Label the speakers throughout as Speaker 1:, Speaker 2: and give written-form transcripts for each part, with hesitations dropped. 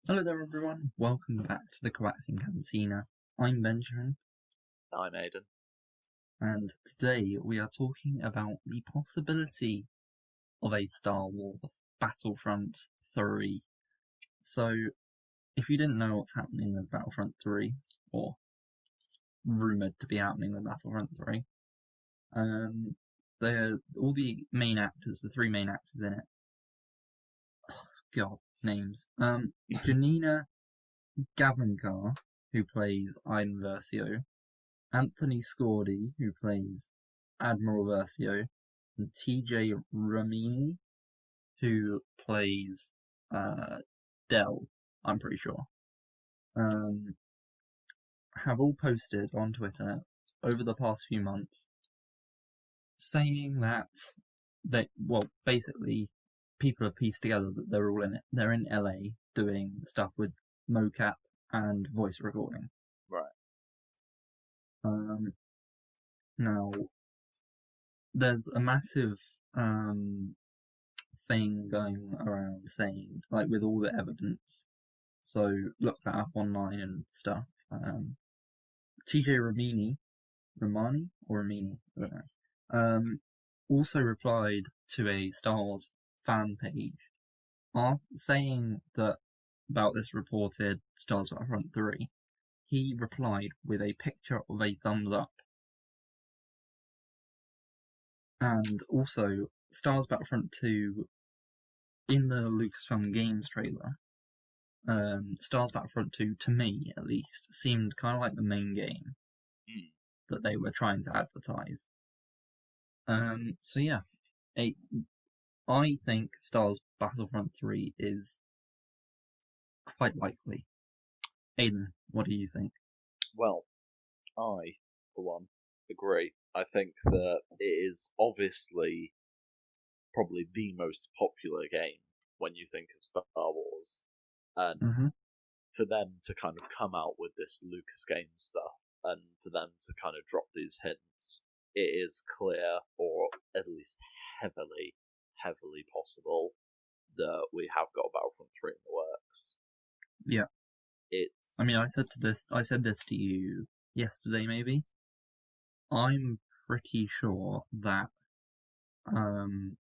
Speaker 1: Hello there, everyone. Welcome back to the Coaxium Cantina. I'm Benjamin,
Speaker 2: I'm Aiden.
Speaker 1: and today we are talking about the possibility of a Star Wars Battlefront 3. So, if you didn't know what's happening with Battlefront 3, or rumoured to be happening with Battlefront 3, all the main actors, the three main actors in it, names. Janina Gavankar, who plays Iden Versio, Anthony Scordi, who plays Admiral Versio, and TJ Ramini, who plays Dell, I'm pretty sure, have all posted on Twitter over the past few months saying that basically people have pieced together that they're all in it. They're in LA doing stuff with mocap and voice recording.
Speaker 2: Right.
Speaker 1: Now, there's a massive thing going around saying, like, with all the evidence, so look that up online and stuff. TJ Ramini, I don't know, also replied to a Star Wars fan page saying that about this reported Star Wars Battlefront 3. He replied with a picture of a thumbs up. And also, Star Wars Battlefront 2, in the Lucasfilm Games trailer, Star Wars Battlefront 2, to me at least, seemed kind of like the main game that they were trying to advertise. So yeah, I think Star Wars Battlefront 3 is quite likely. Aiden, what do you think?
Speaker 2: Well, I, for one, agree. I think that it is obviously probably the most popular game when you think of Star Wars. And for them to kind of come out with this Lucas Games stuff and for them to kind of drop these hints, it is clear, or at least heavily possible, that we have got Battlefront 3 in the works.
Speaker 1: Yeah.
Speaker 2: It's.
Speaker 1: I mean, I said this to you yesterday, maybe. I'm pretty sure that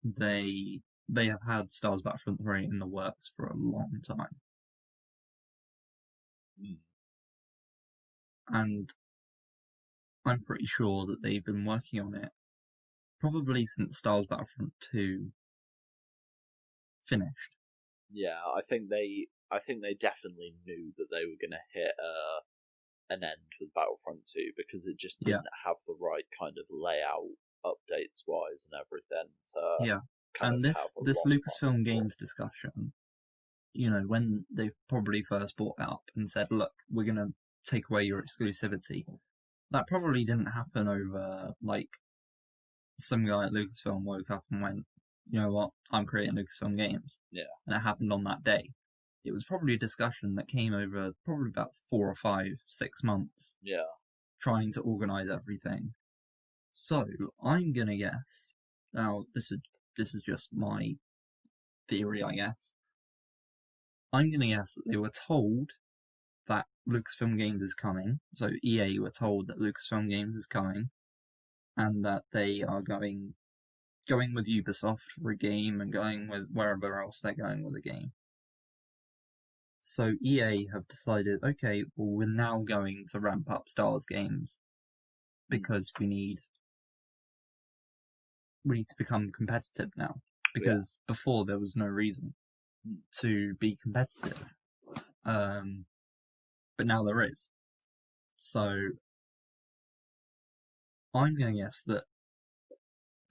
Speaker 1: they have had Star Wars Battlefront 3 in the works for a long time. And I'm pretty sure that they've been working on it probably since Star Wars Battlefront 2 finished.
Speaker 2: Yeah, I think they definitely knew that they were going to hit an end with Battlefront 2 because it just didn't have the right kind of layout, updates wise, and everything.
Speaker 1: And this Lucasfilm Games discussion, you know, when they probably first brought it up and said, "Look, we're going to take away your exclusivity," that probably didn't happen over like some guy at Lucasfilm woke up and went, "You know what? I'm creating Lucasfilm Games."
Speaker 2: Yeah.
Speaker 1: And it happened on that day. It was probably a discussion that came over probably about 4 or 5, 6 months.
Speaker 2: Yeah.
Speaker 1: Trying to organise everything. So I'm gonna guess. Now this is just my theory, I guess. I'm gonna guess that they were told that Lucasfilm Games is coming. So EA were told that Lucasfilm Games is coming, and that they are going with Ubisoft for a game and going with wherever else they're going with a game. So EA have decided, okay, well, we're now going to ramp up Star Wars games because we need to become competitive now. Because before there was no reason to be competitive. But now there is. So I'm going to guess that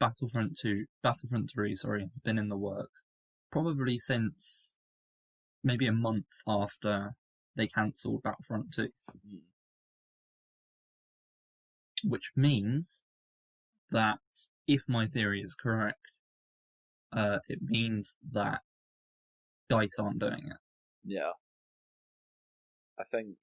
Speaker 1: Battlefront 3, has been in the works probably since maybe a month after they cancelled Battlefront 2. Which means that if my theory is correct, it means that DICE aren't doing it.
Speaker 2: Yeah. I think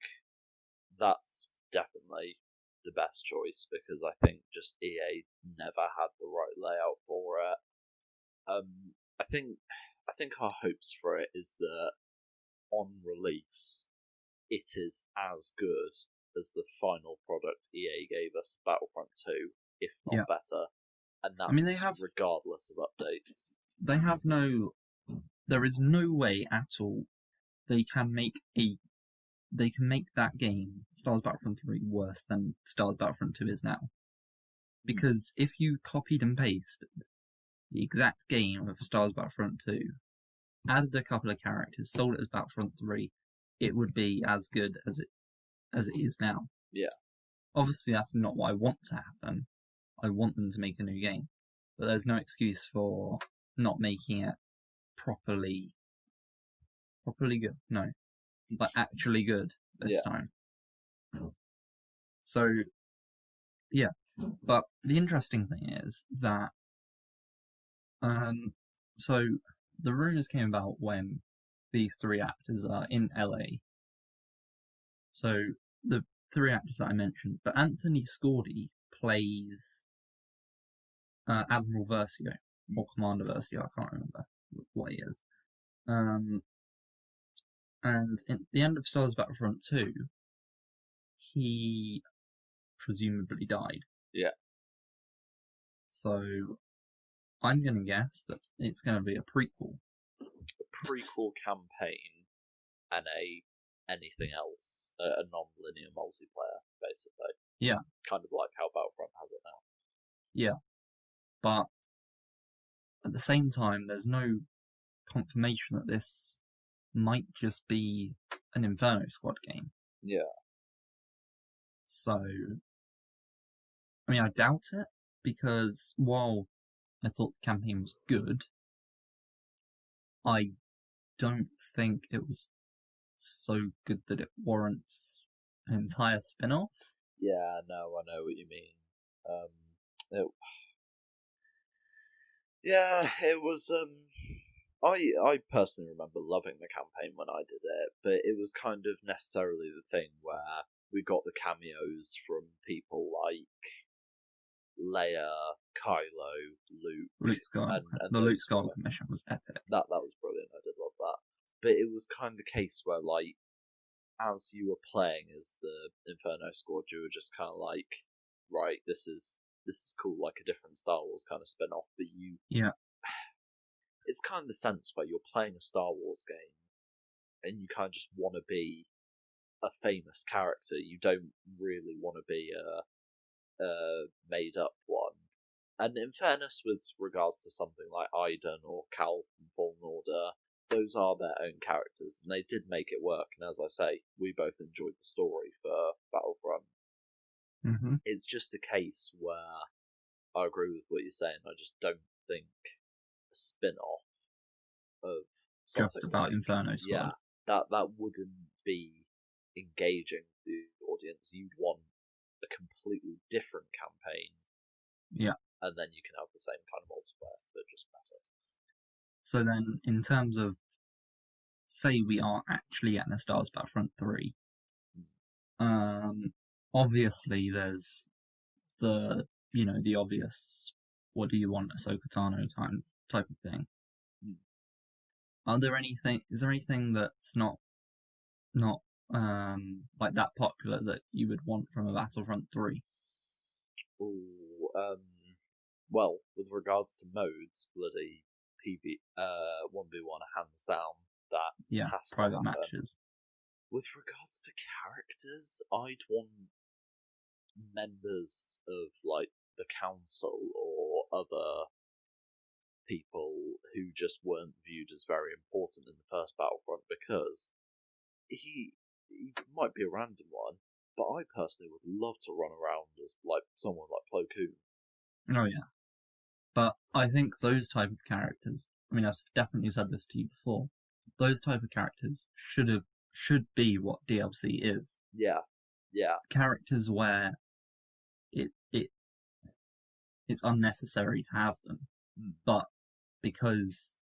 Speaker 2: that's definitely the best choice because I think just EA never had the right layout for it. I think our hopes for it is that on release, it is as good as the final product EA gave us, Battlefront 2, if not better. And that's
Speaker 1: I mean, they have,
Speaker 2: regardless of updates.
Speaker 1: They have no. There is no way at all they can make that game, Star Wars Battlefront 3, worse than Star Wars Battlefront 2 is now. Because if you copied and pasted the exact game of Star Wars Battlefront 2, added a couple of characters, sold it as Battlefront 3, it would be as good as it is now.
Speaker 2: Yeah.
Speaker 1: Obviously, that's not what I want to happen. I want them to make a new game. But there's no excuse for not making it properly good. No. But actually good this time. So, yeah. But the interesting thing is that so the rumours came about when these three actors are in LA. So the three actors that I mentioned, but Anthony Scordi plays Admiral Versio, or Commander Versio, I can't remember what he is. And at the end of Star Wars Battlefront 2, he presumably died.
Speaker 2: Yeah.
Speaker 1: So I'm going to guess that it's going to be a prequel.
Speaker 2: A prequel campaign and anything else, a non-linear multiplayer, basically.
Speaker 1: Yeah.
Speaker 2: Kind of like how Battlefront has it now.
Speaker 1: Yeah. But at the same time, there's no confirmation that this might just be an Inferno Squad game.
Speaker 2: Yeah.
Speaker 1: So, I mean, I doubt it, because while I thought the campaign was good, I don't think it was so good that it warrants an entire spin-off.
Speaker 2: Yeah, no, I know what you mean. It was. I personally remember loving the campaign when I did it, but it was kind of necessarily the thing where we got the cameos from people like Leia, Kylo, Luke
Speaker 1: Skywalker.
Speaker 2: and
Speaker 1: the Luke Skywalker mission was epic.
Speaker 2: That was brilliant. I did love that. But it was kind of the case where, like, as you were playing as the Inferno Squad, you were just kind of like, right, this is cool, like a different Star Wars kind of spin-off. But it's kind of the sense where you're playing a Star Wars game, and you kind of just want to be a famous character. You don't really want to be a made-up one. And in fairness, with regards to something like Iden or Cal from Fallen Order, those are their own characters, and they did make it work. And as I say, we both enjoyed the story for Battlefront.
Speaker 1: Mm-hmm.
Speaker 2: It's just a case where I agree with what you're saying. I just don't think a spin-off of something
Speaker 1: just about
Speaker 2: like
Speaker 1: Inferno Squad,
Speaker 2: that wouldn't be engaging the audience. You'd want a completely different campaign.
Speaker 1: Yeah.
Speaker 2: And then you can have the same kind of multiplayer, but just better.
Speaker 1: So then, in terms of, say we are actually getting a Star Wars Battlefront 3, obviously there's the obvious, what do you want, Ahsoka Tano type of thing. Is there anything that's not like that popular that you would want from a Battlefront 3?
Speaker 2: Well, with regards to modes, bloody PB 1v1 hands down. That has
Speaker 1: private
Speaker 2: to
Speaker 1: matches.
Speaker 2: With regards to characters, I'd want members of like the council or other people who just weren't viewed as very important in the first Battlefront, because he might be a random one, but I personally would love to run around as like someone like Plo Koon.
Speaker 1: Oh yeah, but I think those type of characters, I mean, I've definitely said this to you before, those type of characters should be what DLC is.
Speaker 2: Yeah.
Speaker 1: Characters where it's unnecessary to have them, but because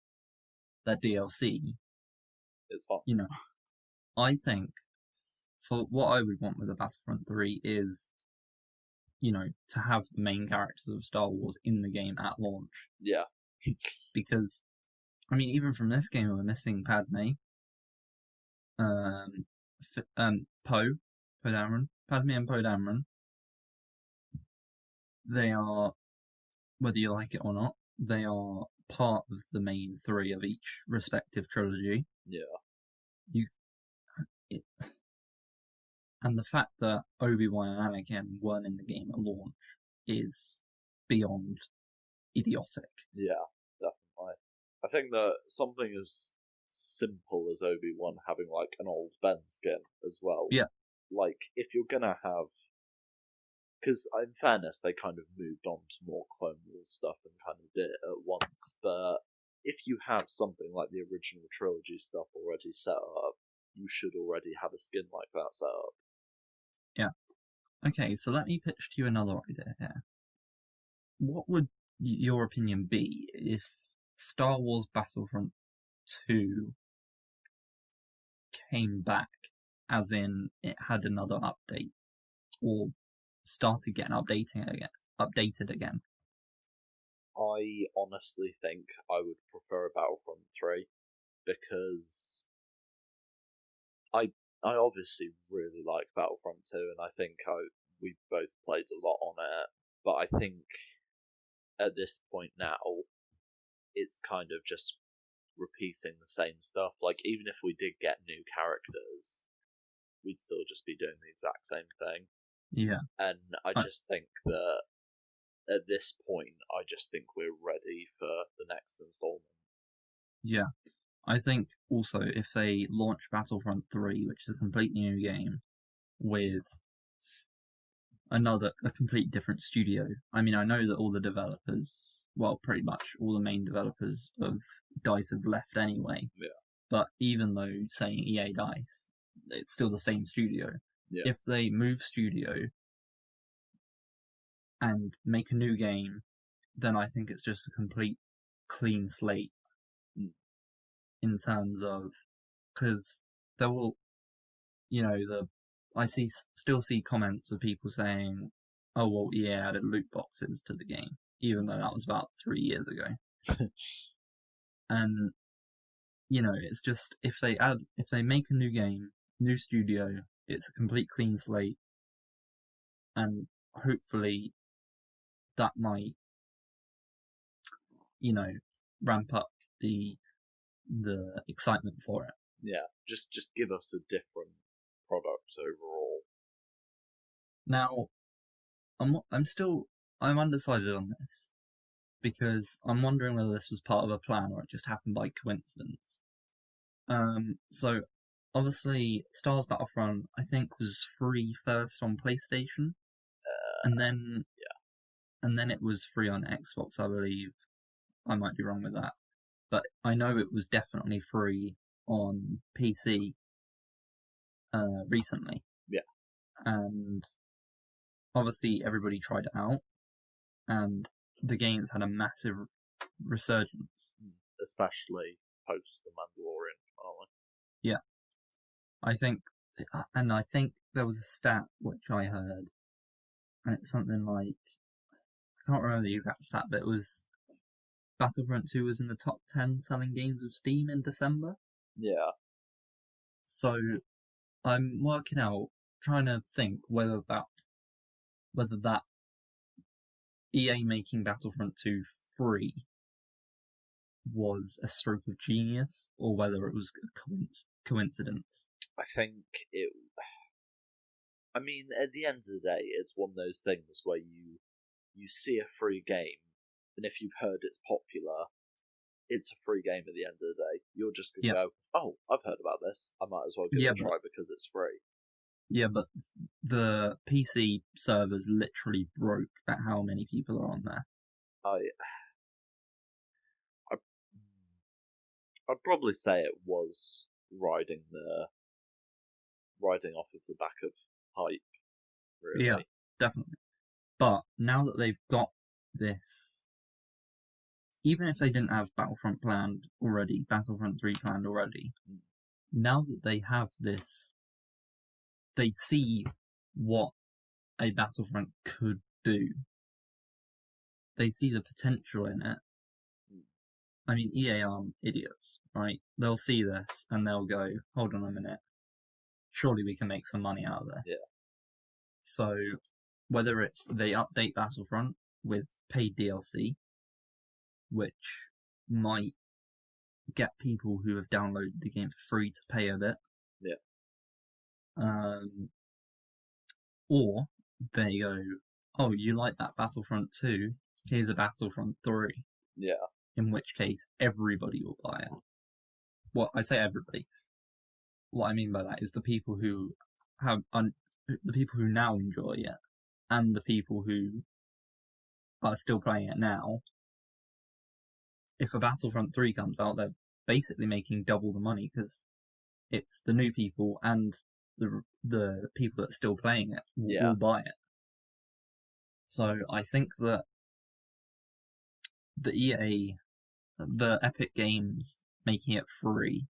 Speaker 1: they're DLC,
Speaker 2: it's fun.
Speaker 1: You know, I think for what I would want with a Battlefront 3 is, to have the main characters of Star Wars in the game at launch.
Speaker 2: Yeah.
Speaker 1: Because, I mean, even from this game, we're missing Padme. Poe Dameron, Padme and Poe Dameron. They are, whether you like it or not, they are part of the main three of each respective trilogy.
Speaker 2: Yeah.
Speaker 1: And the fact that Obi-Wan and Anakin weren't in the game at launch is beyond idiotic.
Speaker 2: Yeah, definitely. I think that something as simple as Obi-Wan having like an old Ben skin as well.
Speaker 1: Yeah.
Speaker 2: Like, if you're gonna have, because in fairness, they kind of moved on to more Clone Wars stuff and kind of did it at once. But if you have something like the original trilogy stuff already set up, you should already have a skin like that set up.
Speaker 1: Yeah. Okay, so let me pitch to you another idea here. What would your opinion be if Star Wars Battlefront 2 came back, as in it had another update, or started getting updated again?
Speaker 2: I honestly think I would prefer Battlefront 3 because I obviously really like Battlefront 2 and I think we both played a lot on it, but I think at this point now it's kind of just repeating the same stuff. Like, even if we did get new characters, we'd still just be doing the exact same thing.
Speaker 1: Yeah.
Speaker 2: And I just think that at this point, I just think we're ready for the next installment.
Speaker 1: Yeah. I think also if they launch Battlefront 3, which is a completely new game, with a complete different studio. I mean, I know that all the developers, well, pretty much all the main developers of DICE have left anyway.
Speaker 2: Yeah.
Speaker 1: But even though saying EA DICE, it's still the same studio.
Speaker 2: Yeah.
Speaker 1: If they move studio and make a new game, then I think it's just a complete clean slate in terms of, because there will, I still see comments of people saying, "Oh well, EA added loot boxes to the game," even though that was about 3 years ago. And it's just if they make a new game, new studio, it's a complete clean slate, and hopefully that might, ramp up the excitement for it.
Speaker 2: Yeah, just give us a different product overall.
Speaker 1: Now, I'm undecided on this because I'm wondering whether this was part of a plan or it just happened by coincidence. So obviously, Star Wars Battlefront I think was free first on PlayStation, and then it was free on Xbox, I believe. I might be wrong with that, but I know it was definitely free on PC recently.
Speaker 2: Yeah.
Speaker 1: And obviously everybody tried it out, and the game's had a massive resurgence.
Speaker 2: Especially post The Mandalorian finale.
Speaker 1: Yeah. I think there was a stat which I heard, and it's something like, I can't remember the exact stat, but it was Battlefront 2 was in the top 10 selling games of Steam in December.
Speaker 2: Yeah.
Speaker 1: So I'm working out, trying to think whether that EA making Battlefront 2 free was a stroke of genius or whether it was a coincidence.
Speaker 2: I think it. I mean, at the end of the day, it's one of those things where you see a free game, and if you've heard it's popular, it's a free game at the end of the day. You're just going to go, "Oh, I've heard about this. I might as well give it a try because it's free."
Speaker 1: Yeah, but the PC servers literally broke at how many people are on there.
Speaker 2: I'd probably say it was riding off of the back of hype, really.
Speaker 1: Yeah, definitely. But now that they've got this, even if they didn't have Battlefront 3 planned already, now that they have this, they see what a Battlefront could do. They see the potential in it. I mean, EA aren't idiots, right? They'll see this and they'll go, hold on a minute, surely we can make some money out of this.
Speaker 2: Yeah.
Speaker 1: So, whether it's they update Battlefront with paid DLC, which might get people who have downloaded the game for free to pay a bit.
Speaker 2: Yeah.
Speaker 1: Or they go, oh, you like that Battlefront 2? Here's a Battlefront 3.
Speaker 2: Yeah.
Speaker 1: In which case, everybody will buy it. Well, I say everybody. What I mean by that is the people who the people who now enjoy it, and the people who are still playing it now. If a Battlefront 3 comes out, they're basically making double the money because it's the new people and the people that are still playing it will buy it. So I think that the Epic Games making it free,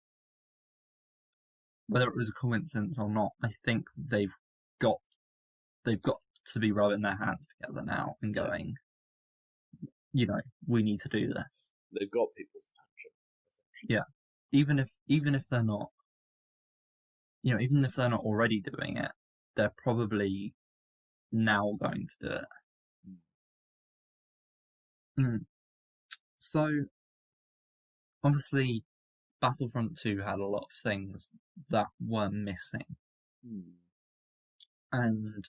Speaker 1: whether it was a coincidence or not, I think they've got to be rubbing their hands together now and going, we need to do this.
Speaker 2: They've got people's attention.
Speaker 1: Yeah, even if they're not, even if they're not already doing it, they're probably now going to do it. So, obviously, Battlefront 2 had a lot of things that were missing. And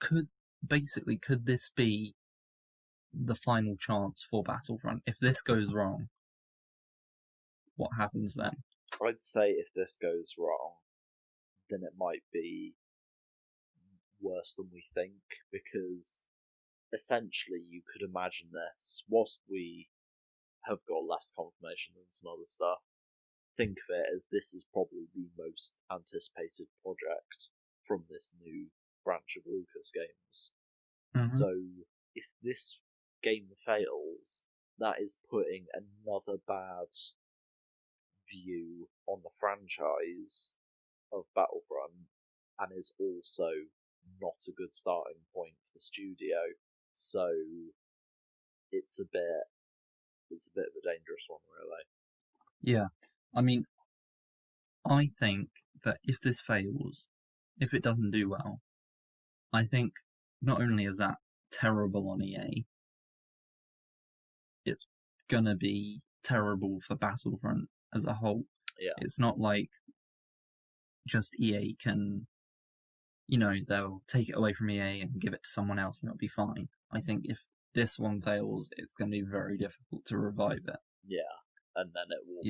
Speaker 1: could this be the final chance for Battlefront? If this goes wrong, what happens then?
Speaker 2: I'd say if this goes wrong, then it might be worse than we think, because essentially you could imagine this, whilst we have got less confirmation than some other stuff, think of it as this is probably the most anticipated project from this new branch of Lucas Games. So if this game fails, that is putting another bad view on the franchise of Battlefront, and is also not a good starting point for the studio. So it's a bit of a dangerous one, really.
Speaker 1: Yeah, I mean, I think that if this fails, if it doesn't do well, I think not only is that terrible on EA, it's gonna be terrible for Battlefront as a whole.
Speaker 2: Yeah.
Speaker 1: It's not like just EA can, they'll take it away from EA and give it to someone else and it'll be fine. I think if this one fails, it's going to be very difficult to revive it.
Speaker 2: Yeah, and then it will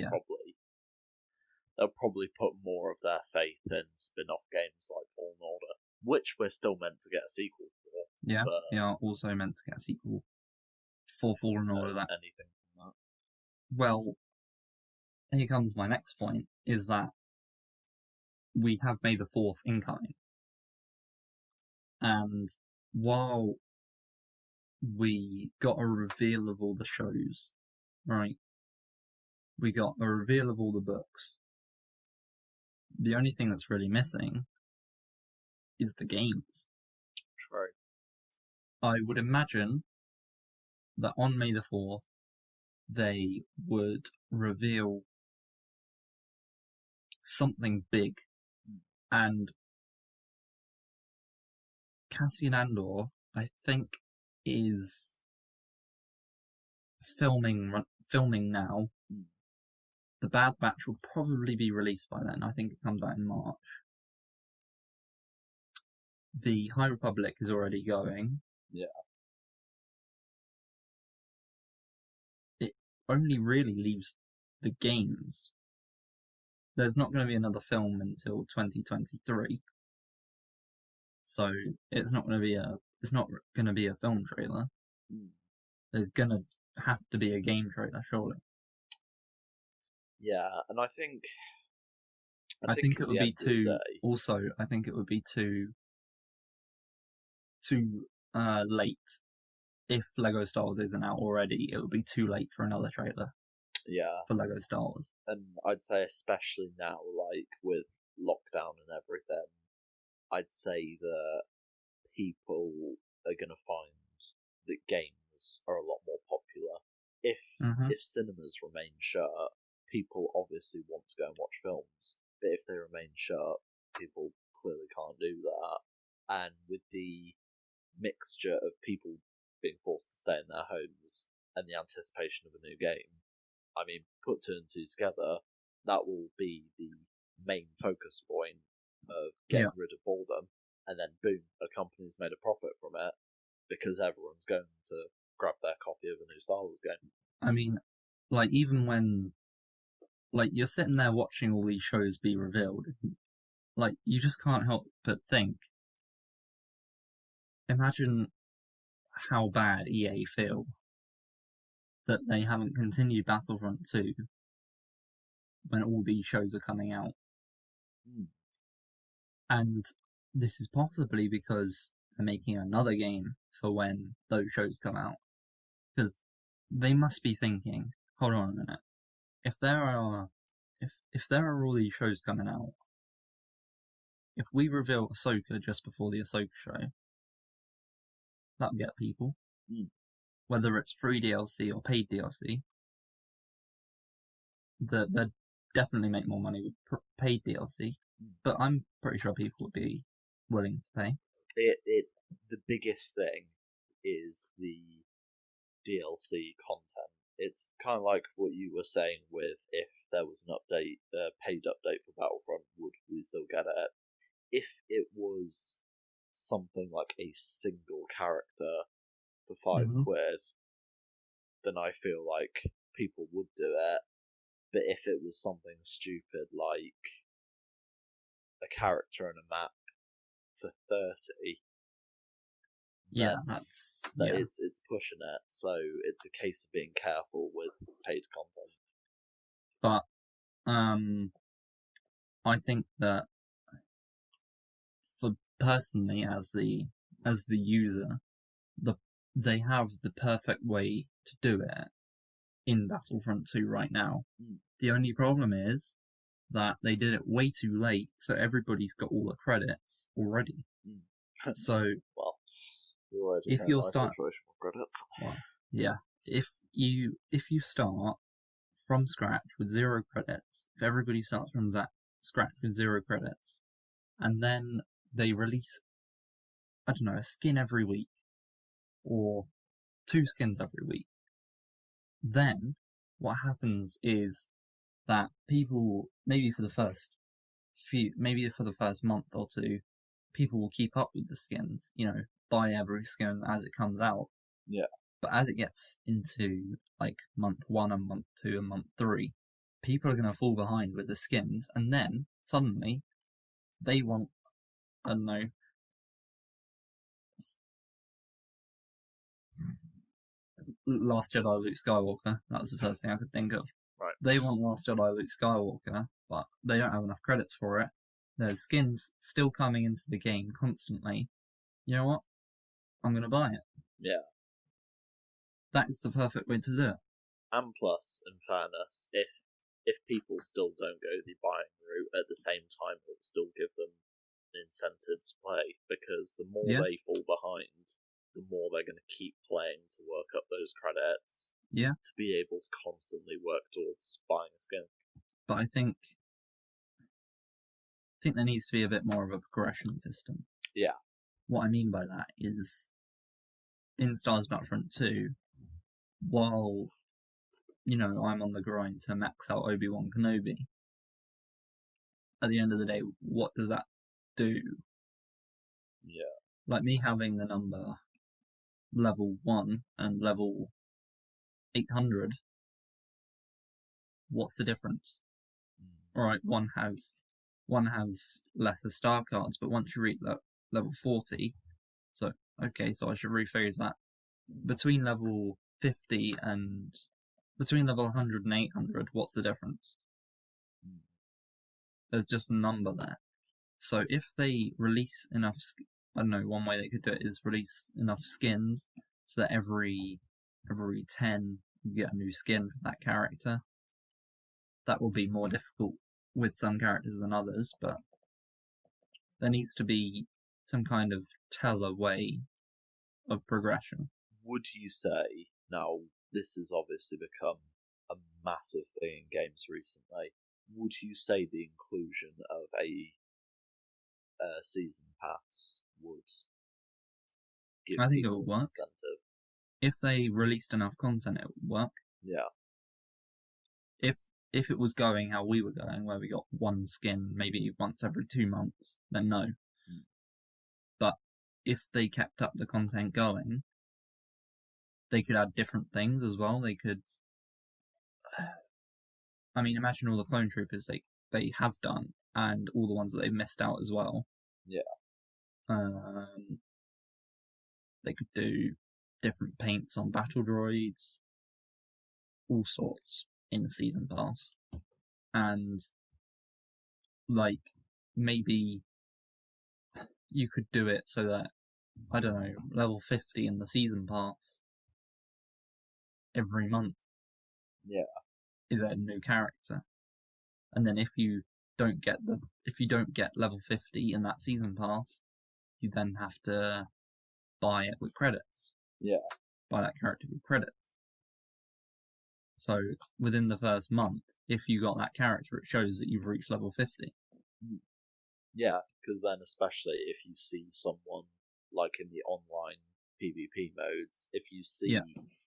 Speaker 2: they'll probably put more of their faith in spin-off games like Fallen Order, which we're still meant to get a sequel for.
Speaker 1: Yeah, we are also meant to get a sequel for Fallen Order.
Speaker 2: Anything from that.
Speaker 1: Well, here comes my next point, is that we have May the 4th incoming. And while we got a reveal of all the shows, right? We got a reveal of all the books. The only thing that's really missing is the games.
Speaker 2: True.
Speaker 1: I would imagine that on May the 4th, they would reveal something big. And Cassian Andor, I think, is filming now. The Bad Batch will probably be released by then. I think it comes out in March. The High Republic is already going.
Speaker 2: Yeah.
Speaker 1: It only really leaves the games. There's not going to be another film until 2023. So it's not going to be a film trailer. There's going to have to be a game trailer, surely.
Speaker 2: Yeah, and I think
Speaker 1: it would be too. Also, I think it would be too late. If Lego Star Wars isn't out already, it would be too late for another trailer.
Speaker 2: Yeah.
Speaker 1: For Lego Star Wars.
Speaker 2: And I'd say especially now, like with lockdown and everything, I'd say that people are going to find that games are a lot more popular if
Speaker 1: Mhm.
Speaker 2: if cinemas remain shut, people obviously want to go and watch films. But if they remain shut, people clearly can't do that. And with the mixture of people being forced to stay in their homes and the anticipation of a new game, I mean, put two and two together, that will be the main focus point of getting rid of boredom, and then boom, a company's made a profit from it because everyone's going to grab their copy of a new Star Wars game.
Speaker 1: I mean, like, even when, like, you're sitting there watching all these shows be revealed, like, you just can't help but think, imagine how bad EA feel that they haven't continued Battlefront 2 when all these shows are coming out. And this is possibly because they're making another game for when those shows come out. Because they must be thinking, hold on a minute, if there are all these shows coming out, if we reveal Ahsoka just before the Ahsoka show, that'll get people. Whether it's free DLC or paid DLC, they'd definitely make more money with paid DLC. But I'm pretty sure people would be willing to pay.
Speaker 2: The biggest thing is the DLC content. It's kind of like what you were saying with if there was an update, paid update for Battlefront, would we still get it? If it was something like a single character for £5, then I feel like people would do it. But if it was something stupid like a character and a map for 30, it's pushing it. So it's a case of being careful with paid content.
Speaker 1: But I think that for personally, as the user, they have the perfect way to do it in Battlefront 2 right now. The only problem is that they did it way too late, so everybody's got all the credits already. So,
Speaker 2: well,
Speaker 1: if you're
Speaker 2: credits.
Speaker 1: Well, yeah, if you start from scratch with 0 credits, if everybody starts from scratch with 0 credits, and then they release, I don't know, a skin every week, or 2 skins every week, then what happens is that people, maybe for the first month or two, people will keep up with the skins, buy every skin as it comes out.
Speaker 2: Yeah.
Speaker 1: But as it gets into like month 1 and month 2 and month 3, people are going to fall behind with the skins, and then suddenly they want, I don't know, Last Jedi Luke Skywalker. That was the first thing I could think of.
Speaker 2: Right.
Speaker 1: They want Last Jedi Luke Skywalker, but they don't have enough credits for it. There's skins still coming into the game constantly. You know what? I'm going to buy it.
Speaker 2: Yeah.
Speaker 1: That is the perfect way to do it.
Speaker 2: And plus, in fairness, if people still don't go the buying route at the same time, it will still give them an incentive to play, because the more they fall behind, the more they're going to keep playing to work up those credits.
Speaker 1: Yeah.
Speaker 2: To be able to constantly work towards buying a skin.
Speaker 1: But I think there needs to be a bit more of a progression system.
Speaker 2: Yeah.
Speaker 1: What I mean by that is, in Star Wars Battlefront 2, while, I'm on the grind to max out Obi-Wan Kenobi, at the end of the day, what does that do?
Speaker 2: Yeah.
Speaker 1: Like me having the number level 1 and level 800, what's the difference? Alright, one has lesser star cards, but once you reach level 40, so I should rephrase that. Between level 50 and between level 100 and 800, what's the difference? There's just a number there. So if they release enough, I don't know, one way they could do it is release enough skins so that every 10 you get a new skin for that character. That will be more difficult with some characters than others, but there needs to be some kind of teller way of progression.
Speaker 2: Would you say, now this has obviously become a massive thing in games recently. Would you say the inclusion of a season pass would give
Speaker 1: I think it
Speaker 2: people
Speaker 1: would work.
Speaker 2: incentive?
Speaker 1: If they released enough content, it would work.
Speaker 2: Yeah.
Speaker 1: If it was going how we were going, where we got one skin maybe once every 2 months, then no. But if they kept up the content going, they could add different things as well. They could, I mean, imagine all the clone troopers they have done, and all the ones that they've missed out as well.
Speaker 2: Yeah.
Speaker 1: They could do different paints on battle droids, all sorts in the season pass, and like maybe you could do it so that, I don't know, level 50 in the season pass every month.
Speaker 2: Yeah.
Speaker 1: Is a new character, and then if you don't get level 50 in that season pass, you then have to buy it with credits.
Speaker 2: Yeah.
Speaker 1: Buy that character with credits. So within the first month, if you got that character, it shows that you've reached level 50.
Speaker 2: Yeah, because then especially if you see someone like in the online PvP modes, if you see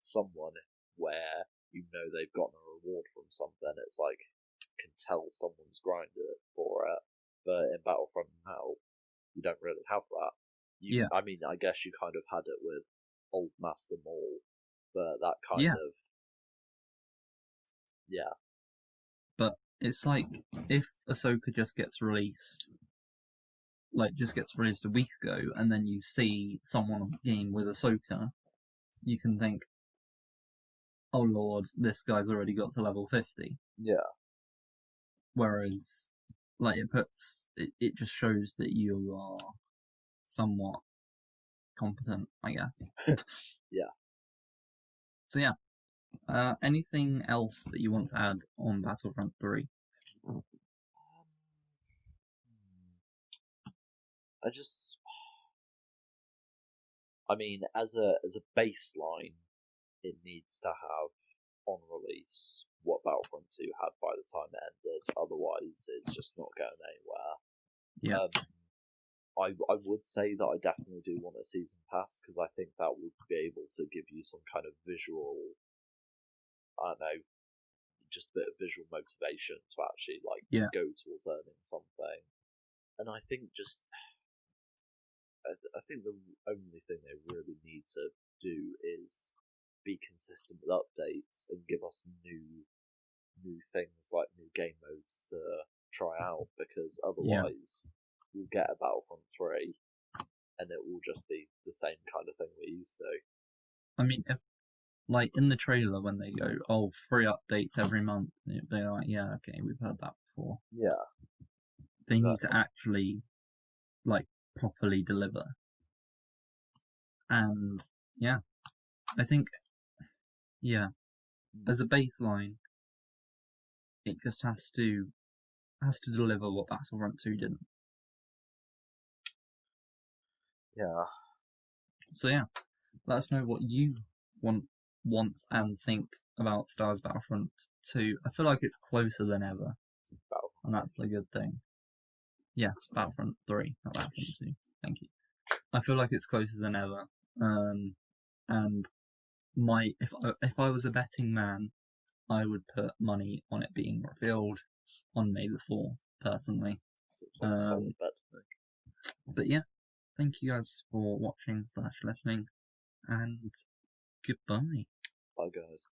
Speaker 2: someone where you know they've gotten a reward from something, it's like can tell someone's grinded for it. But in Battlefront now, you don't really have that. I mean, I guess you kind of had it with Old Master Maul, but that kind of
Speaker 1: But it's like if Ahsoka just gets released a week ago, and then you see someone on the game with Ahsoka, you can think, oh lord, this guy's already got to level 50.
Speaker 2: Yeah.
Speaker 1: Whereas, like, it just shows that you are somewhat competent, I guess.
Speaker 2: Yeah.
Speaker 1: So yeah. Anything else that you want to add on Battlefront 3?
Speaker 2: I mean, as a baseline, it needs to have on release what Battlefront 2 had by the time it ended. Otherwise, it's just not going anywhere.
Speaker 1: Yeah.
Speaker 2: I would say that I definitely do want a season pass, because I think that would be able to give you some kind of visual, I don't know, just a bit of visual motivation to actually go towards earning something. And I think I think the only thing they really need to do is be consistent with updates and give us new things like new game modes to try out, because otherwise we'll get a Battlefront 3 and it will just be the same kind of thing we're used to.
Speaker 1: I mean, if, like in the trailer when they go, oh, 3 updates every month, they're like, yeah, okay, we've heard that before.
Speaker 2: Yeah.
Speaker 1: They need to actually, properly deliver. And, I think, as a baseline, it just has to deliver what Battlefront 2 didn't.
Speaker 2: Yeah.
Speaker 1: So let us know what you want and think about Star Wars Battlefront 2. I feel like it's closer than ever, and that's a good thing. Yes, Battlefront 3, not Battlefront 2. Thank you. I feel like it's closer than ever. And if I was a betting man, I would put money on it being revealed on May the 4th, personally.
Speaker 2: Solid bet, I think.
Speaker 1: But thank you guys for watching / listening, and goodbye.
Speaker 2: Bye, guys.